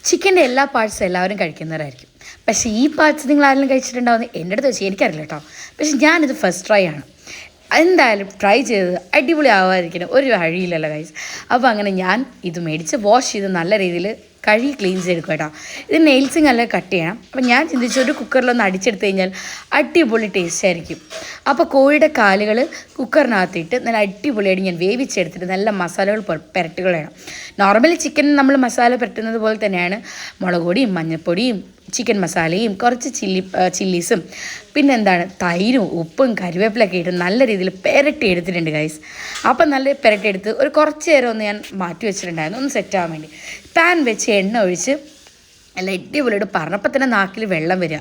ചിക്കൻ്റെ എല്ലാ പാർട്സും എല്ലാവരും കഴിക്കുന്നവരായിരിക്കും. പക്ഷേ ഈ പാർട്സ് നിങ്ങൾ ആരെങ്കിലും കഴിച്ചിട്ടുണ്ടാവുമെന്ന് എൻ്റെ അടുത്ത് വെച്ച് എനിക്കറിയില്ല കേട്ടോ. പക്ഷേ ഞാനിത് ഫസ്റ്റ് ട്രൈ ആണ്. എന്തായാലും ട്രൈ ചെയ്ത് അടിപൊളി ആവാതിരിക്കണം ഒരു വഴിയില്ലല്ലോ ഗൈസ്. അപ്പോൾ അങ്ങനെ ഞാൻ ഇത് മേടിച്ച് വാഷ് ചെയ്ത് നല്ല രീതിയിൽ കഴുകി ക്ലീൻ ചെയ്തെടുക്കും കേട്ടോ. ഇത് നെയിൽസിങ് നല്ല കട്ട് ചെയ്യണം. അപ്പോൾ ഞാൻ ചിന്തിച്ചു ഒരു കുക്കറിലൊന്ന് അടിച്ചെടുത്ത് കഴിഞ്ഞാൽ അടിപൊളി ടേസ്റ്റ് ആയിരിക്കും. അപ്പോൾ കോഴിയുടെ കാലുകൾ കുക്കറിനകത്തിട്ട് നല്ല അടിപൊളിയായിട്ട് ഞാൻ വേവിച്ചെടുത്തിട്ട് നല്ല മസാലകൾ പുരട്ടുകൾ വേണം. നോർമലി ചിക്കൻ നമ്മൾ മസാല പുരട്ടുന്നത് പോലെ തന്നെയാണ് മുളക് പൊടിയും മഞ്ഞൾപ്പൊടിയും ചിക്കൻ മസാലയും കുറച്ച് ചില്ലീസും പിന്നെന്താണ് തൈരും ഉപ്പും കരിവേപ്പിലൊക്കെ ഇട്ട് നല്ല രീതിയിൽ പെരട്ടി എടുത്തിട്ടുണ്ട് ഗൈസ്. അപ്പം നല്ല പെരട്ടി എടുത്ത് ഒരു കുറച്ച് നേരം ഒന്ന് ഞാൻ മാറ്റി വെച്ചിട്ടുണ്ടായിരുന്നു ഒന്ന് സെറ്റ് ആവാൻ വേണ്ടി. പാൻ വെച്ച് എണ്ണ ഒഴിച്ച് നല്ല അടിപൊളിയായിട്ട് പറഞ്ഞപ്പോൾ തന്നെ നാക്കിൽ വെള്ളം വരിക.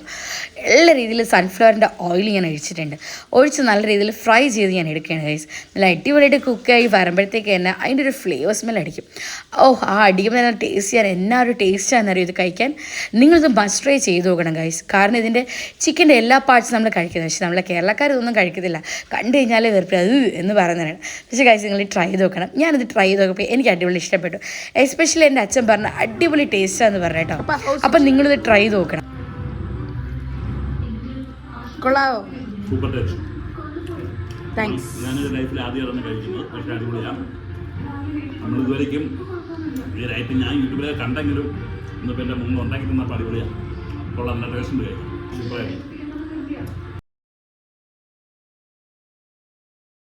എല്ലാ രീതിയിൽ സൺഫ്ലവറിൻ്റെ ഓയിൽ ഞാൻ ഒഴിച്ച് നല്ല രീതിയിൽ ഫ്രൈ ചെയ്ത് ഞാൻ എടുക്കുകയാണ് ഗൈസ്. നല്ല അടിപൊളിയായിട്ട് കുക്കായി വരുമ്പോഴത്തേക്ക് തന്നെ അതിൻ്റെ ഒരു ഫ്ലേവർ സ്മെൽ അടിക്കും. ആ അടിക്കുമ്പോൾ തന്നെ ടേസ്റ്റ് ചെയ്യാൻ എന്നാ ഒരു ടേസ്റ്റാണെന്നറിയും ഇത് കഴിക്കാൻ. നിങ്ങളിത് മസ്റ്റ് ട്രൈ ചെയ്ത് നോക്കണം ഗൈസ്. കാരണം ഇതിൻ്റെ ചിക്കൻ്റെ എല്ലാ പാർട്സും നമ്മൾ കഴിക്കുന്നത്. പക്ഷേ നമ്മളെ കേരളക്കാർ ഇതൊന്നും കഴിക്കത്തില്ല. കണ്ടു കഴിഞ്ഞാൽ വെറുതെ എന്ന് പറയുന്നതാണ്. പക്ഷേ ഗൈസ് നിങ്ങൾ ട്രൈ ചെയ്ത് നോക്കണം. ഞാനിത് ട്രൈ ചെയ്ത് നോക്കിയപ്പോൾ എനിക്ക് അടിപൊളി ഇഷ്ടപ്പെട്ടു. എസ്പെഷ്യലി എൻ്റെ അച്ഛൻ പറഞ്ഞ അടിപൊളി ടേസ്റ്റാന്ന് പറഞ്ഞു കേട്ടോ. അപ്പം നിങ്ങളിത് ട്രൈ ചെയ്ത് നോക്കണം. കൊള്ളാവോ? Super taste. താങ്ക്സ്. ഞാനിത് ലൈഫിൽ ആദ്യമായിട്ടാണ് കഴിക്കുന്നത്. പക്ഷേ അടിപൊളിയാണ്. നമ്മളിതുവരെയും ഈ ലൈഫ് ഞാൻ യൂട്യൂബിൽ കണ്ടെങ്കിലും ഇന്നിപ്പോൾ എൻ്റെ മുമ്പ് ഉണ്ടാക്കി തന്നപ്പോൾ അടിപൊളിയാണ്. കൊള്ളാം, നല്ല ടേസ്റ്റ് ഉണ്ട്. സൂപ്പറായിരുന്നു.